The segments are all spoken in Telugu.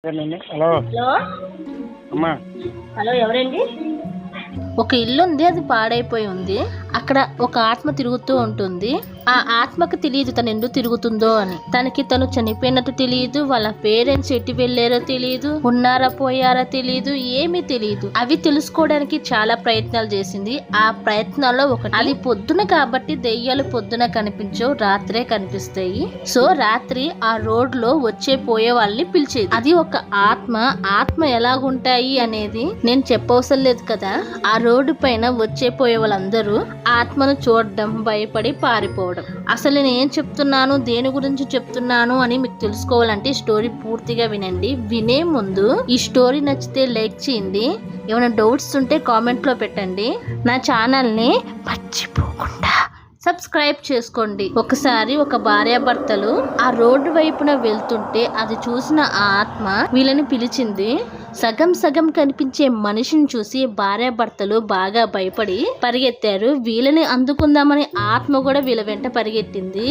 హలో హలో అమ్మా. హలో ఎవరండి? ఒక ఇల్లు ఉంది, అది పాడైపోయి ఉంది. అక్కడ ఒక ఆత్మ తిరుగుతూ ఉంటుంది. ఆ ఆత్మకు తెలియదు తను ఎందుకు తిరుగుతుందో అని. తనకి తను చనిపోయినట్టు తెలియదు, వాళ్ళ పేరెంట్స్ ఎటు వెళ్ళారో తెలియదు, ఉన్నారా పోయారా తెలియదు, ఏమీ తెలియదు. అవి తెలుసుకోవడానికి చాలా ప్రయత్నాలు చేసింది. ఆ ప్రయత్నాల్లో ఒకటి, అది పొద్దున కాబట్టి దెయ్యాలు పొద్దున కనిపించవు, రాత్రే కనిపిస్తాయి. సో రాత్రి ఆ రోడ్ లో వచ్చే పోయే వాళ్ళని పిలిచేది. అది ఒక ఆత్మ. ఆత్మ ఎలాగుంటాయి అనేది నేను చెప్పవసరం లేదు కదా. ఆ రోడ్డు పైన వచ్చే పోయే వాళ్ళందరూ ఆత్మను చూడడం, భయపడి పారిపోవడం. అసలు నేను ఏం చెప్తున్నాను, దేని గురించి చెప్తున్నాను అని మీకు తెలుసుకోవాలంటే స్టోరీ పూర్తిగా వినండి. వినే ముందు ఈ స్టోరీ నచ్చితే లైక్ చేయండి, ఏమైనా డౌట్స్ ఉంటే కామెంట్ లో పెట్టండి. నా ఛానల్ ని మర్చిపోకుండా సబ్స్క్రైబ్ చేసుకోండి. ఒకసారి ఒక భార్యాభర్తలు ఆ రోడ్డు వైపున వెళ్తుంటే అది చూసిన ఆ ఆత్మ వీళ్ళని పిలిచింది. సగం సగం కనిపించే మనిషిని చూసి భార్యాభర్తలు బాగా భయపడి పరిగెత్తారు. వీళ్ళని అందుకుందామని ఆత్మ కూడా వీళ్ళ వెంట పరిగెట్టింది.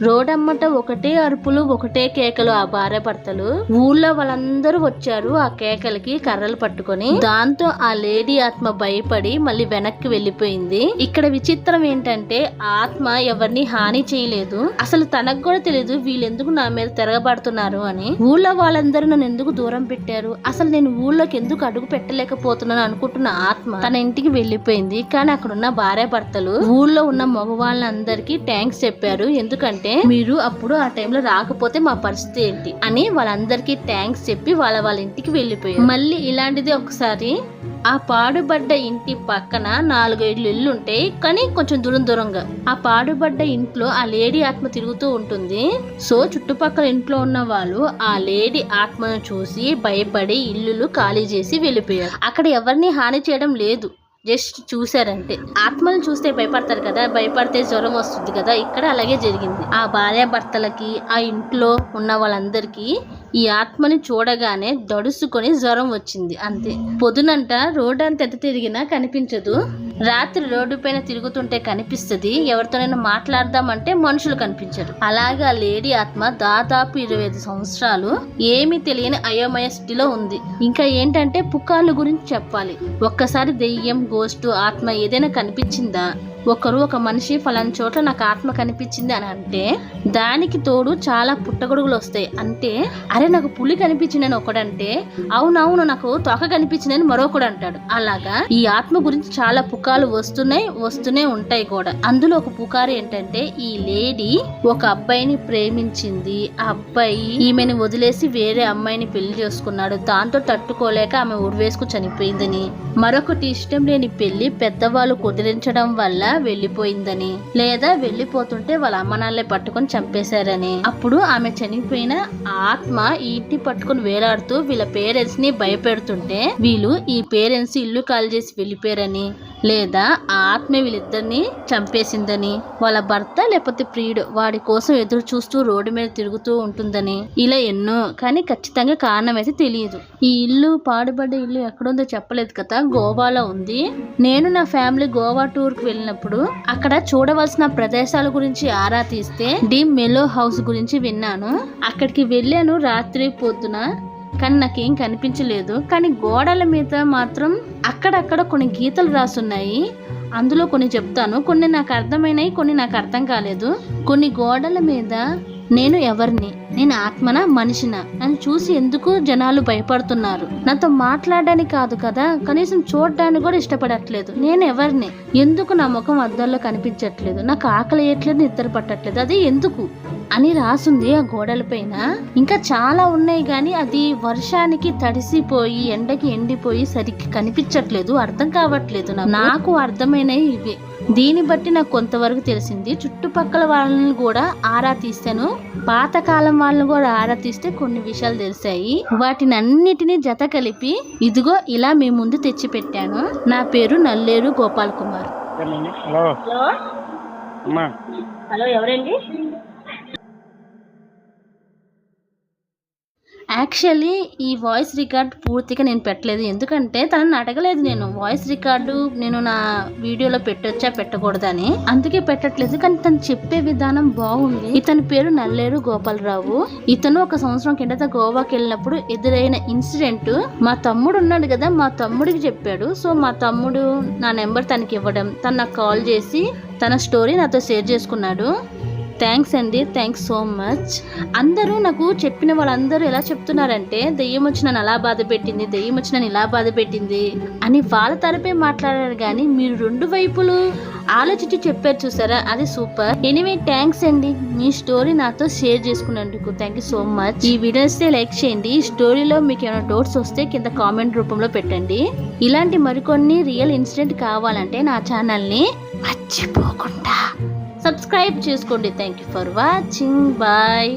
రోడమ్మట ఒకటే అరుపులు, ఒకటే కేకలు. ఆ భార్యాభర్తలు ఊళ్ళో వాళ్ళందరూ వచ్చారు ఆ కేకలకి కర్రలు పట్టుకొని. దాంతో ఆ లేడీ ఆత్మ భయపడి మళ్ళీ వెనక్కి వెళ్ళిపోయింది. ఇక్కడ విచిత్రం ఏంటంటే ఆత్మ ఎవరిని హాని చేయలేదు. అసలు తనకు కూడా తెలియదు వీళ్ళెందుకు నా మీద తిరగబడుతున్నారు అని. ఊళ్ళో వాళ్ళందరూ నన్ను ఎందుకు దూరం పెట్టారు, అసలు నేను ఊళ్ళోకి ఎందుకు అడుగు పెట్టలేకపోతున్నాను అనుకుంటున్న ఆత్మ తన ఇంటికి వెళ్ళిపోయింది. కానీ అక్కడ ఉన్న భార్యాభర్తలు ఊళ్ళో ఉన్న మగవాళ్ళందరికీ థ్యాంక్స్ చెప్పారు. ఎందుకంటే మీరు అప్పుడు ఆ టైంలో రాకపోతే మా పరిస్థితి ఏంటి అని వాళ్ళందరికీ థ్యాంక్స్ చెప్పి వాళ్ళ ఇంటికి వెళ్ళిపోయారు. మళ్ళీ ఇలాంటిది ఒకసారి ఆ పాడుబడ్డ ఇంటి పక్కన 4-5 ఇళ్ళు ఉంటాయి, కానీ కొంచెం దూరంగా. ఆ పాడుబడ్డ ఇంట్లో ఆ లేడీ ఆత్మ తిరుగుతూ ఉంటుంది. సో చుట్టుపక్కల ఇంట్లో ఉన్న వాళ్ళు ఆ లేడీ ఆత్మను చూసి భయపడి ఇల్లులు ఖాళీ చేసి వెళ్ళిపోయారు. అక్కడ ఎవరిని హాని చేయడం లేదు, జస్ట్ చూసారంటే. ఆత్మలను చూస్తే భయపడతారు కదా, భయపడితే జ్వరం వస్తుంది కదా. ఇక్కడ అలాగే జరిగింది. ఆ భార్యాభర్తలకి ఆ ఇంట్లో ఉన్న వాళ్ళందరికీ ఈ ఆత్మని చూడగానే దడుసుకొని జ్వరం వచ్చింది, అంతే. పొద్దునంట రోడ్డు అంత ఎంత తిరిగినా కనిపించదు, రాత్రి రోడ్డు పైన తిరుగుతుంటే కనిపిస్తుంది. ఎవరితోనైనా మాట్లాడదామంటే మనుషులు కనిపించరు. అలాగే ఆ లేడీ ఆత్మ దాదాపు 25 సంవత్సరాలు ఏమీ తెలియని అయోమయ స్థితిలో ఉంది. ఇంకా ఏంటంటే పుకార్ల గురించి చెప్పాలి. ఒక్కసారి దెయ్యం, గోస్టు, ఆత్మ ఏదైనా కనిపించిందా, ఒక మనిషి ఫలానా చోట్ల నాకు ఆత్మ కనిపించింది అని అంటే దానికి తోడు చాలా పుట్టగొడుగులు వస్తాయి. అంటే అరే నాకు పులి కనిపించిందని ఒకడంటే, అవునవును నాకు తోక కనిపించిందని మరొకడు అంటాడు. అలాగా ఈ ఆత్మ గురించి చాలా పుకార్లు వస్తూనే ఉంటాయి కూడా. అందులో ఒక పుకారు ఏంటంటే ఈ లేడీ ఒక అబ్బాయిని ప్రేమించింది. ఆ అబ్బాయి ఈమెను వదిలేసి వేరే అమ్మాయిని పెళ్లి చేసుకున్నాడు. దాంతో తట్టుకోలేక ఆమె ఉరివేసుకు చనిపోయిందని, మరొకటి ఇష్టం లేని పెళ్లి పెద్దవాళ్ళు కుదిరించడం వల్ల వెళ్ళిపోయిందని, లేదా వెళ్ళిపోతుంటే వాళ్ళ అమ్మనాళ్ళే పట్టుకొని చంపేశారని. అప్పుడు ఆమె చనిపోయిన ఆత్మ ఈ ఇంటి పట్టుకొని వేలాడుతూ వీళ్ళ పేరెంట్స్ ని భయపెడుతుంటే వీళ్ళు ఈ పేరెంట్స్ ఇల్లు ఖాళీ చేసి వెళ్ళిపోయారని, లేదా ఆ ఆత్మ వీళ్ళిద్దరిని చంపేసిందని, వాళ్ళ భర్త లేకపోతే ప్రియుడు వాడి కోసం ఎదురు చూస్తూ రోడ్డు మీద తిరుగుతూ ఉంటుందని, ఇలా ఎన్నో. కానీ ఖచ్చితంగా కారణం అయితే తెలియదు. ఈ ఇల్లు, పాడుబడ్డ ఇల్లు ఎక్కడుందో చెప్పలేదు కదా, గోవాలో ఉంది. నేను నా ఫ్యామిలీ గోవా టూర్ కి వెళ్ళినప్పుడు అక్కడ చూడవలసిన ప్రదేశాల గురించి ఆరా తీస్తే డి మెలో హౌస్ గురించి విన్నాను. అక్కడికి వెళ్ళాను రాత్రి పొద్దున, కానీ నాకేం కనిపించలేదు. కానీ గోడల మీద మాత్రం అక్కడక్కడ కొన్ని గీతలు రాసున్నాయి. అందులో కొన్ని చెప్తాను, కొన్ని నాకు అర్థమైనాయి, కొన్ని నాకు అర్థం కాలేదు. కొన్ని గోడల మీద నేను ఎవరిని, నేను ఆత్మనా మనిషినా అని చూసి ఎందుకు జనాలు భయపడుతున్నారు. నాతో మాట్లాడడానికి కాదు కదా, కనీసం చూడడానికి కూడా ఇష్టపడట్లేదు. నేను ఎవరిని, ఎందుకు నా ముఖం అద్దాల్లో కనిపించట్లేదు, నాకు ఆకలి వేయట్లేదు, నిద్ర పట్టట్లేదు, అది ఎందుకు అని రాసుంది ఆ గోడల పైన. ఇంకా చాలా ఉన్నాయి కానీ అది వర్షానికి తడిసిపోయి ఎండకి ఎండిపోయి సరిగ్గా కనిపించట్లేదు, అర్థం కావట్లేదు. నాకు అర్థమైనవి ఇవే. దీన్ని బట్టి నాకు కొంతవరకు తెలిసింది. చుట్టుపక్కల వాళ్ళని కూడా ఆరా తీస్తాను, పాతకాలం వాళ్ళని కూడా ఆరా తీస్తే కొన్ని విషయాలు తెలిసాయి. వాటిని అన్నిటినీ జత కలిపి ఇదిగో ఇలా మీ ముందు తెచ్చి పెట్టాను. నా పేరు నల్లేరు గోపాల్ కుమార్. హలో హలో అమ్మా. హలో ఎవరండి? యాక్చువల్లీ ఈ వాయిస్ రికార్డ్ పూర్తిగా నేను పెట్టలేదు, ఎందుకంటే తనని అడగలేదు నేను వాయిస్ రికార్డు నేను నా వీడియోలో పెట్టొచ్చా పెట్టకూడదని, అందుకే పెట్టట్లేదు. కానీ తను చెప్పే విధానం బాగుంది. ఇతని పేరు నల్లేరు గోపాలరావు. ఇతను 1 సంవత్సరం కిందట గోవాకి వెళ్ళినప్పుడు ఎదురైన ఇన్సిడెంట్ మా తమ్ముడు ఉన్నాడు కదా, మా తమ్ముడికి చెప్పాడు. సో మా తమ్ముడు నా నెంబర్ తనకి ఇవ్వడం, తను నాకు కాల్ చేసి తన స్టోరీ నాతో షేర్ చేసుకున్నాడు. థ్యాంక్స్ అండి, థ్యాంక్స్ సో మచ్. అందరూ నాకు చెప్పిన వాళ్ళందరూ ఎలా చెప్తున్నారంటే దెయ్యం వచ్చి నన్ను అలా బాధ పెట్టింది, దెయ్యం వచ్చి నన్ను ఇలా బాధ పెట్టింది అని వాళ్ళ తరపే మాట్లాడారు. కానీ మీరు 2 వైపులు ఆలోచించి చెప్పారు చూసారా, అది సూపర్. ఎనీవే థ్యాంక్స్ అండి, మీ స్టోరీ నాతో షేర్ చేసుకున్నందుకు థ్యాంక్ యూ సో మచ్. ఈ వీడియోస్తే లైక్ చేయండి. ఈ స్టోరీలో మీకు ఏమైనా డౌట్స్ వస్తే కింద కామెంట్ రూపంలో పెట్టండి. ఇలాంటి మరికొన్ని రియల్ ఇన్సిడెంట్ కావాలంటే నా ఛానల్ని మర్చిపోకుండా సబ్స్క్రైబ్ చేసుకోండి. Thank you for watching. Bye.